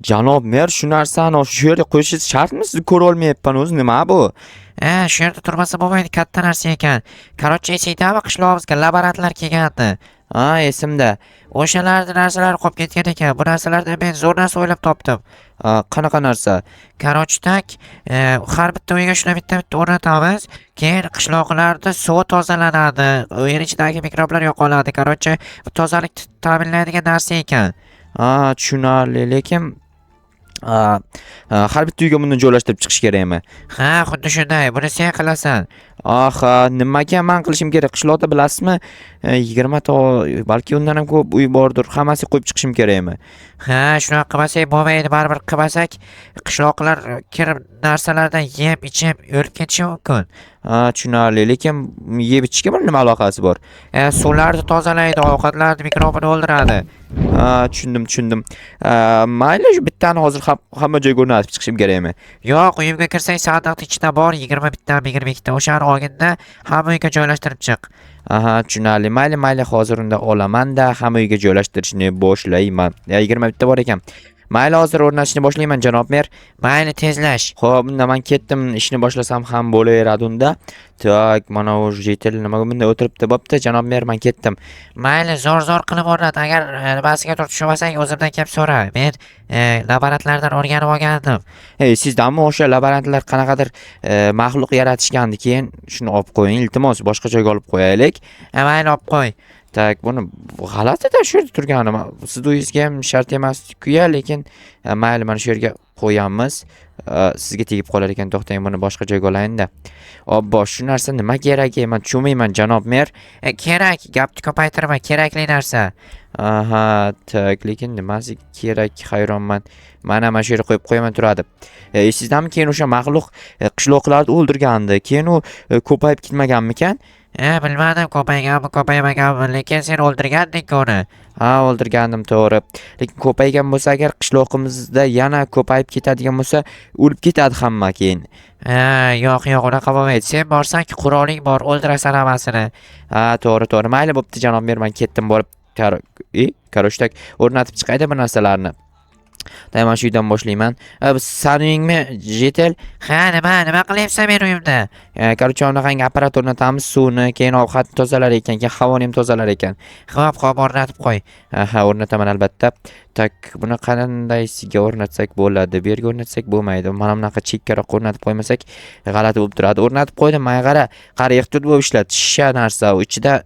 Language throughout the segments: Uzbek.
Janob mer, shu narsani shu yerga qo'yishingiz shartmi? Sizni ko'ra olmayapman o'zi. Nima bu? Shu yerda turmasa bo'lmaydi, katta narsa ekan. Короче, esingdami, qishlog'imizga laborantlar kelgandi. Ha, esimda. O'shalarda narsalar qolib ketgan ekan. Bu narsalardan men zo'r narsa o'ylab topdim. Qanaqa narsa? Короче, tak, har bitta uyga shuna bitta o'rnatamiz. Keyin qishloqlarda suv tozalanadi. Uy ichidagi mikroblar yo'qoladi. Короче, tozalik ta'minlaydigan narsa ekan. Tushunarli, lekin har bitta uyga buni joylashtirib chiqish kerakmi? Ha, xuddi shunday. Buni sen qilasan. Nimaga men qilishim kerak? Qishloqda bilasizmi, 20 ta, balki undan ham ko'p uy bordir. Hammasiga qo'yib chiqishim kerakmi? Ha, shunaqa qilmasak bo'lmaydi. Baribir qilmasak, qishloqlar kirib narsalardan yeb, ichib o'lib ketishi mumkin. Tushunarli, lekin yeb ichishga buni nima aloqasi bor? Suvlarni tozalaydi, ovqatlarni mikrobini o'ldiradi. Tushundim. Mayli, shu bittani hozir hamma joyga o'rnatib chiqishim kerakmi? Yo'q, uyimga kirsang sandiqning ichida bor 21 ta, 22 ta. O'shani olganda hamma uyga joylashtirib chiq. Tushunarli. Mayli, hozir unda olaman-da, hamma uyga joylashtirishni boshlayman. 21 ta bor ekan. Mayli, hozir o'rnatishni boshlayman, janob mer. Mayli, tezlash. Xo'p, unda men ketdim. Ishni boshlasam ham bo'laveradi unda. Tak, mana u jetel nimaga bunday o'tiribdi? Bo'pti, janob mer, men ketdim. Mayli, zo'r qilib o'rnat. Agar nimasiga tushunmasang, o'zimdan kelib so'ra. Men laborantlardan o'rganib olgandim. Sizdanmi o'sha laborantlar qanaqadir maxluq yaratishgandi, keyin shuni olib qo'ying, iltimos, boshqa joyga olib qo'yaylik. Mayli, olib qo'y. Tak, buni g'alati-da shu yerda turgani. Siz uyingizga ham shart emas-ku, lekin mayli, mana shu yerga qo'yamiz. Sizga tegib qolar ekan, to'xtang, buni boshqa joyga olayyin-da. Obbo, shu narsa nima kerak? Men tushunmayman, janob mer. Kerak, gapni ko'paytirma, kerakli narsa. Tak, lekin nimasi kerak, hayronman. Mana shu yerga qo'yib qo'yaman turadi. Sizdanmi keyin o'sha maxluq qishloqlarni o'ldirgandi? Keyin u ko'payib ketmaganmikan? Bilmadim, ko'paymaganmi, lekin sen o'ldirganding uni. O'ldirgandim, to'g'ri. Lekin ko'paygan bo'lsa agar qishloqimizda yana ko'payib ketadigan bo'lsa, o'lib ketadi hamma keyin. Yo'q, unaqa bo'lmaydi. Sen borsan-ki, quroling bor, o'ldirasan hammasini. To'g'ri. Mayli, bo'pti, janob mer, men ketdim borib. Karoshtak o'rnatib chiqaydi bu narsalarni. Mana shu uydan boshlayman. San uyingmi, jetel? Nima qilyapsan men uyimda? Короче, unaqangi apparat o'rnatamiz, suvni, keyin ovqatni tozalar ekan, keyin havoni ham tozalar ekan. Xo'p, o'rnatib qo'y. O'rnataman albatta. Tak, buni qandaysiga o'rnatsak bo'ladi? Bu yerga o'rnatsak bo'lmaydi. Mana bunaqa chekkaroq o'rnatib qo'ymasak g'alati bo'lib turadi. O'rnatib qo'ydim, mana qara ehtiyot bo'lib ishlat. Shisha narsa, u ichida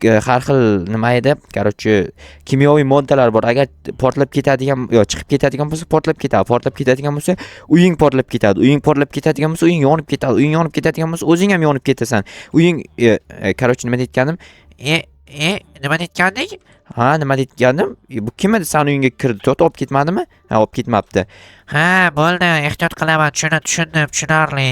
har xil nima edi? Короче, kimyoviy moddalar bor. Agar portlab ketadigan chiqib ketadigan bo'lsa, portlab ketadi. Portlab ketadigan bo'lsa, uying portlab ketadi. Uying portlab ketadigan bo'lsa, uying yonib ketadi. Uying yonib ketadigan bo'lsa, o'zing ham yonib ketasan. Uying, короче, nima deyotganim? Nima deyotganding? Nima deyotganim? Bu kim edi san uyingga kirdi? To'xta, olib ketmadimi? Olib ketmabdi. Bo'ldi, ehtiyot qilaman, tushundim, tushunarli.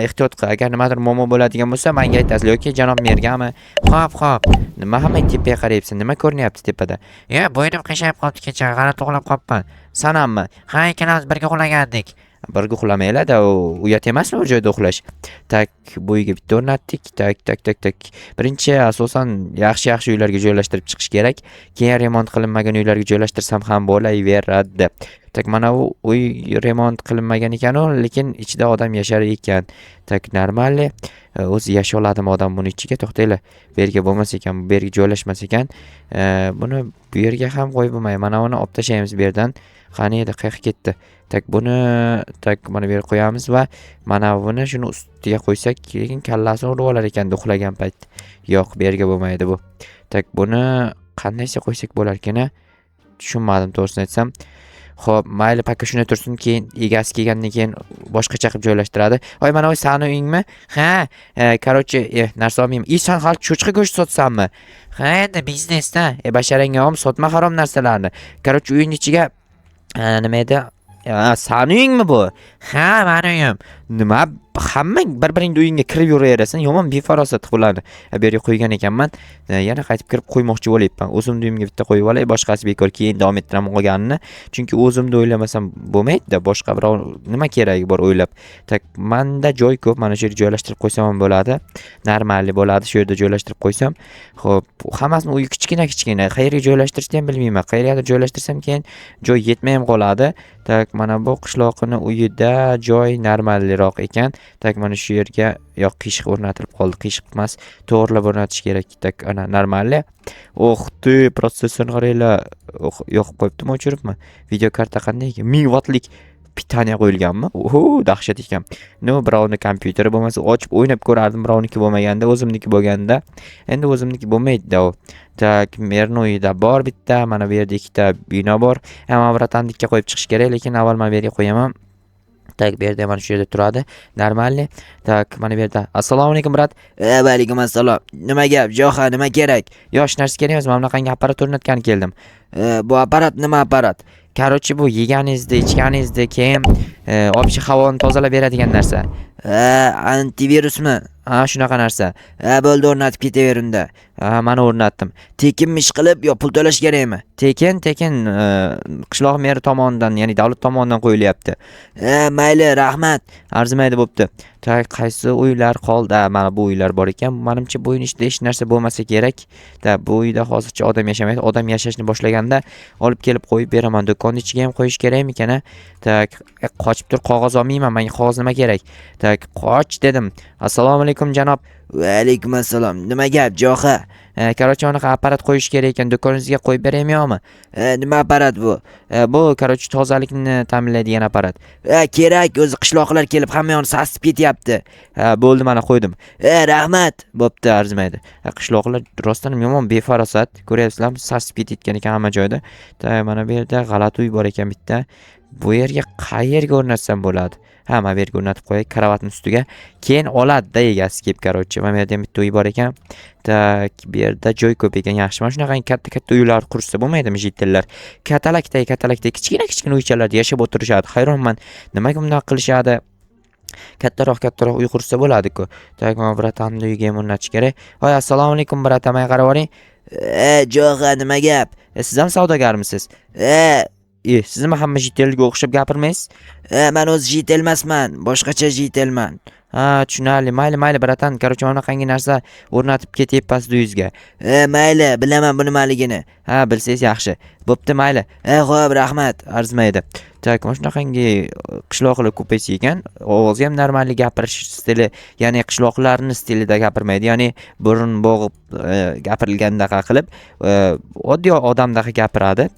Ehtiyot qil. Agar nimadir muammo bo'ladigan bo'lsa, menga aytasiz yoki janob mergami? Xo'p. Nima hamma tepaga qarayapsan? Nima ko'rinyapti tepada? Bo'ynim qiyshayib qolibdi kecha, g'alati uxlab qolibman. Sanammi? Ikkalamiz birga uxlagandik. Birga uxlamaylar-da, uyat emasmi bu joyda uxlash? Tak, bu uyga bitta o'rnatdik. Tak. Birinchi asosan yaxshi uylarga joylashtirib chiqish kerak. Keyin remont qilinmagan uylarga joylashtirsam ham bo'laveradi. Tak, mana u uy remont qilinmagan ekan, lekin ichida odam yashar ekan. Tak, normali. O'zi yasha oladimi odam buni ichiga? To'xtaylar. Bu yerga bo'lmas ekan, bu yerga joylashmas ekan. Buni bu yerga ham qo'yib bo'lmaydi. Mana uni olib tashlaymiz bu yerdan. Qani edi, qayerga ketdi? Tak, buni mana bu yerga qo'yamiz va mana buni shuni ustiga qo'ysak, lekin kallasini urib olar ekan uxlagan payt. Yo'q, bu yerga bo'lmaydi bu. Tak, buni qandaysa qo'ysak bo'lar ekan? Tushunmadim, to'g'risini aytsam. Xo'p, mayli, pakka shunday tursin, keyin egasi kelgandan keyin boshqacha qilib joylashtiradi. Mana u sani uyingmi? Короче, narsa olmayman. Sen hali cho'chqa go'sht sotsanmi? Endi biznesda. Basharangga ham sotma harom narsalarni. Короче, uying ichiga nima edi? Sani uyingmi bu? Mani uyim. Nima? hammang bir-biringni uyingga kirib yuraverasan, yomon befarosat qiladi. Bu yerga qo'ygan ekanman. Yana qaytib kirib qo'ymoqchi bo'layapman. O'zimni uyimga bitta qo'yib olay, boshqasi bekor keyin davom ettiraman qolganini. Chunki o'zimni o'ylamasam bo'lmaydi-da, boshqa birov nima keragi bor o'ylab. Tak menda joy ko'p, mana shu yerga joylashtirib qo'ysam ham bo'ladi. Normalli bo'ladi, shu yerda joylashtirib qo'ysam. Xo'p, hammasini uyi kichkina. Qayerga joylashtirishni ham bilmayman. Qayerga joylashtirsam keyin joy yetmay ham qoladi. Tak mana bu qishloqning uyida joy normalroq ekan. Tak mana shu yerga qiyshiq o'rnatilib qoldi. Qiyshiq emas, to'g'rilab o'rnatish kerak. Tak ana normalli. O'xti, protsessorni qaranglar. Yoqib qo'yibdimi, o'chiribmi? Video karta qanday ekan? 1000 wattlik pitaniya qo'yilganmi? Oho, dahshat ekan. Birovni kompyuteri bo'lmasa ochib o'ynab ko'rardim, birovniki bo'lmaganda, o'zimniki bo'lganda. Endi o'zimniki bo'lmaydi-da u. Tak, merni uyida bor bitta, mana bu yerda ikkita bino bor. Hamma bratandikka qo'yib chiqish kerak, lekin avval men bu yerga qo'yaman. Tak, bu yerda mana shu yerda turadi. Normalli. Tak, mana bu yerda. Assalomu alaykum, brat. Va alaykum assalom. Nima gap? Jo'xa, nima kerak? Yosh narsa kerak emas, mana bunaqangi apparat o'rnatgani keldim. Bu apparat nima apparat? Короче, bu yeganingizni, ichganingizni, keyin obshi havoni tozalab beradigan narsa. Antivirusmi? Shunaqa narsa. Bo'ldi, o'rnatib ketaver unda. Mana o'rnatdim. Tekinmi ish qilib yo pul to'lash kerakmi? Tekin, qishloq meri tomonidan, ya'ni davlat tomonidan qo'yilyapti. Mayli, rahmat. Arzimaydi bo'pti. Qaysi uylar qoldi? Mana bu uylar bor ekan. Menimcha bu uyning ichida hech narsa bo'lmasa kerak. Bu uyda hozircha odam yashamaydi. Odam yashashni boshlaganda olib kelib qo'yib beraman. Do'konning ichiga ham qo'yish kerakmikan? Qochib tur, qog'oz olmayman. Menga qog'oz nima kerak? Qoch dedim. Assalomu alaykum janob. Va alaykum assalom. Nima gap, Jo'xa? Короче, unaqa apparat qo'yish kerak ekan. Do'koningizga qo'yib beraymi yo'qmi? Nima apparat bu? Bu короче tozalikni ta'minlaydigan apparat. Kerak, o'zi qishloqlar kelib hamma yoqni sasib ketyapti. Bo'ldi, mana qo'ydim. Rahmat. Bo'pti, arzimaydi. Qishloqlar rostdan yomon befarosat. Ko'ryapsizlarmi? Sasib ketayotgan ekan hamma joyda. Mana bu yerda g'alati uy bor ekan bitta. Bu yerga qayerga o'rnatsam bo'ladi? Mana bu yerga o'rnatib qo'yay, karavotning ustiga. Keyin oladi-da egasi kelib, короче. Mana bu yerda bitta uy bor ekan. Tak, bu yerda joy ko'p ekan, yaxshi. Mana shunaqa katta uylar qursa bo'lmaydimi, jitillar? Katalakday, kichkina uychalarda yashab o'tirishadi. Hayronman, nimaga bunday qilishadi? Kattaroq uy qursa bo'ladi-ku. Tak, mana bratamni uyiga ham o'rnatish kerak. Voy, assalomu alaykum, bratam, qarab oling. Jo'xa, nima gap? Siz ham savdogarmisiz? Siz nima hamma jitelga o'xshab gapirmaysiz? Men o'zi jitel emasman, boshqacha jitelman. Tushunarli. Mayli, bratan. Короче, mana qangi narsa o'rnatib ketyapsiz uyingizga. Mayli, bilaman bu nimaligini. Bilsangiz yaxshi. Bo'pti, mayli. Xo'p, rahmat. Arzimaydi. Tak, mana shunaqangi qishloqlar ko'paysa ekan, ovozi ham normalli gapirish stili, ya'ni qishloqlarning stilida gapirmaydi. Ya'ni burun bo'g'ib gapirilgandaqa qilib, oddiy odamdaqa gapiradi.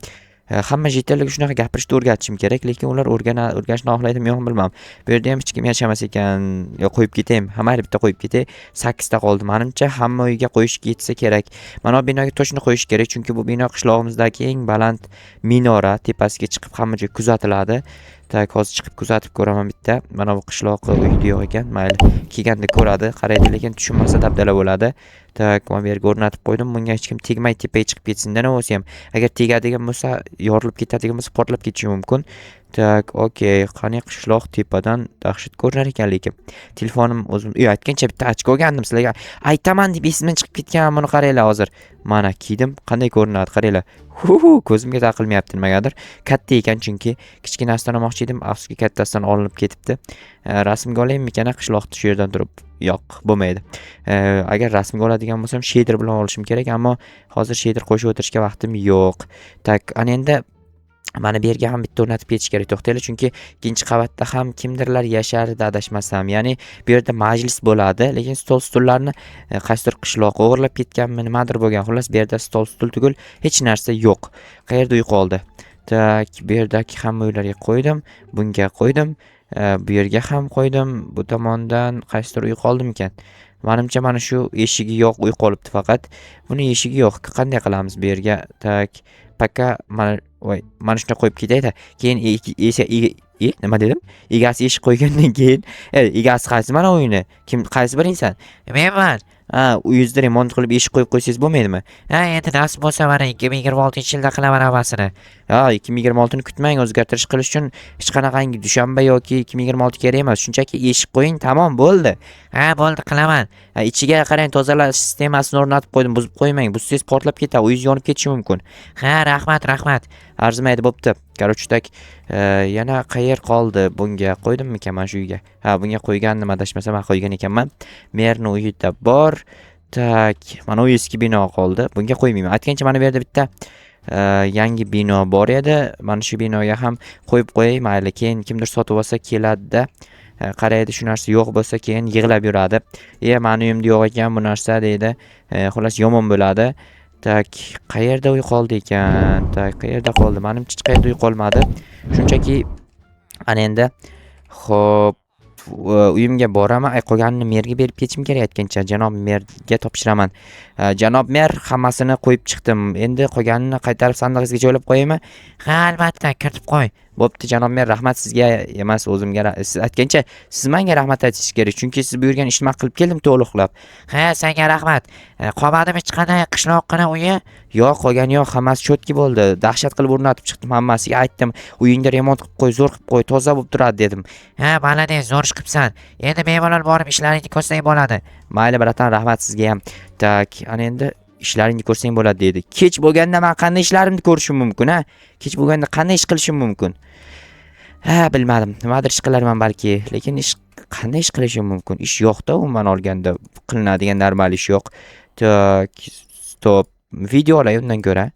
Hamma jitillarga shunaqa gapirishni o'rgatishim kerak, lekin ular o'rganishni xohlaydimi yo'qmi bilmam. Bu yerda ham hech kim yashamas ekan. Yo, qo'yib ketaymi? Mayli, bitta qo'yib ketay. 8 ta qoldi. Menimcha hamma uyga qo'yish ketsa kerak. Mana bu binoga to'shni qo'yish kerak, chunki bu bino qishlog'imizdagi eng baland minora, tepasiga chiqib hamma joy kuzatiladi. Tak, hozir chiqib kuzatib ko'raman bitta. Mana bu qishloqi uyda yo'q ekan. Mayli, kelganda ko'radi, qaraydi, lekin tushunmasa dabdala bo'ladi. Tak, mana bu yerga o'rnatib qo'ydim. Bunga hech kim tegmay tepaga chiqib ketsin-da, o'zi ham. Agar tegadigan bo'lsa, yorilib ketadigan bo'lsa, portlab ketishi mumkin. Tak, okey. Qani qishloq tepadan dahshat ko'rinar ekan, lekin telefonim o'zim aytgancha bitta ochko olgandim sizlarga. Aytaman deb esimdan chiqib ketgan, buni qaranglar hozir. Mana kiydim, qanday ko'rinadi, qaranglar. Ko'zimga taqilmayapti nimagadir. Katta ekan, chunki kichkinasidan olmoqchi edim, afsuski kattasidan olinib ketibdi. Rasmga olaymikan qishloqda shu yerdan turib? Yo'q, bo'lmaydi. Agar rasmga oladigan bo'lsam, shader bilan olishim kerak, ammo hozir shader qo'shib o'tirishga vaqtim yo'q. Tak, ana endi mana bu yerga ham bitta o'rnatib ketish kerak. To'xtanglar, chunki ikkinchi qavatda ham kimdirlar yashardi, adashmasam. Ya'ni bu yerda majlis bo'ladi, lekin stol-stullarni qaysidir qishloq o'g'irlab ketganmi, nimadir bo'lgan. Xullas, bu yerda stol-stul tugul hech narsa yo'q. Qayerda uy qoldi? Tak, bu yerdagi hamma uylarga qo'ydim, bunga qo'ydim, bu yerga ham qo'ydim. Bu tomondan qaysidir uy qoldimikan? Menimcha mana shu eshigi yo'q uy qolibdi faqat. Buni eshigi yo'q. Qanday qilamiz bu yerga? Tak, paka mana shuni qo'yib ketaydi. Keyin nima dedim? Egasi eshik qo'ygandan keyin, egasi qaysi mana uyni? Qaysi bir inson? Menman. Ha, uyingizni remont qilib eshik qo'yib qo'ysangiz bo'lmaydimi? Ha, endi nasib bo'lsa mana 2026-yilda qilaman hammasini. Ha, 2026ni kutmang, o'zgartirish qilish uchun hech qanaqangi dushanba yoki 2026 kerak emas. Shunchaki eshik qo'ying, tamom, bo'ldi. Ha, bo'ldi, qilaman. Ha, ichiga qarang, tozalash sistemasini o'rnatib qo'ydim, buzib qo'ymang. Buzsangiz portlab ketadi, uyingiz yonib ketishi mumkin. Ha, rahmat. Arzimaydi, bo'pti. Короче, tak yana qayer qoldi? Bunga qo'ydimmikan mana shu uyga? Ha, bunga qo'ygandim, adashmasam qo'ygan ekanman. Merni uyida bor. Tak, mana u eski bino qoldi. Bunga qo'ymayman. Aytgancha mana bu yerda bitta yangi bino bor edi. Mana shu binoga ham qo'yib qo'yay, mayli. Keyin kimdir sotib olsa keladi-da. Qaraydi, shu narsa yo'q bo'lsa keyin yig'lab yuradi. Mani uyimda yo'q ekan bu narsa deydi. Xullas yomon bo'ladi. Tak, qayerda uy qoldi ekan? Tak, qayerda qoldi? Menimcha hech qayerda uy qolmadi. Shunchaki ana endi xo'p, uyimga boraman. Qolganini merga berib ketishim kerak aytgancha. Janob merga topshiraman. Janob mer, hammasini qo'yib chiqdim. Endi qolganini qaytarib sandig'ingizga joylab qo'yaymi? Ha, albatta, kiritib qo'y. Bo'pti, janob mer, rahmat sizga emas, o'zimga. Siz aytgancha siz menga rahmat aytishingiz kerak, chunki siz buyurgan ishni qilib keldim to'liqlab. Ha, senga rahmat. Qolmadimi hech qanday qishloqqina uyi? Yo'q, qolgani yo'q, hammasi chotki bo'ldi. Dahshat qilib o'rnatib chiqdim hammasiga. Aytdim, uyingda remont qilib qo'y, zo'r qilib qo'y, toza bo'lib turadi dedim. Ha, malades, zo'r ish qilibsan. Endi bemalol borib ishlaringni ko'rsang bo'ladi. Mayli, bratan, rahmat sizga ham. Tak, ana endi ishlaringni ko'rsang bo'ladi dedi. Kech bo'lganda men qanday ishlarimni ko'rishim mumkin, ha? Kech bo'lganda qanday ish qilishim mumkin? Ha, bilmadim. Nimadir ish qilarman balki, lekin qanday ish qilishim mumkin? Ish yo'q-da, umuman olganda qilinadigan normal ish yo'q. Tak, stop. Video olay undan ko'ra.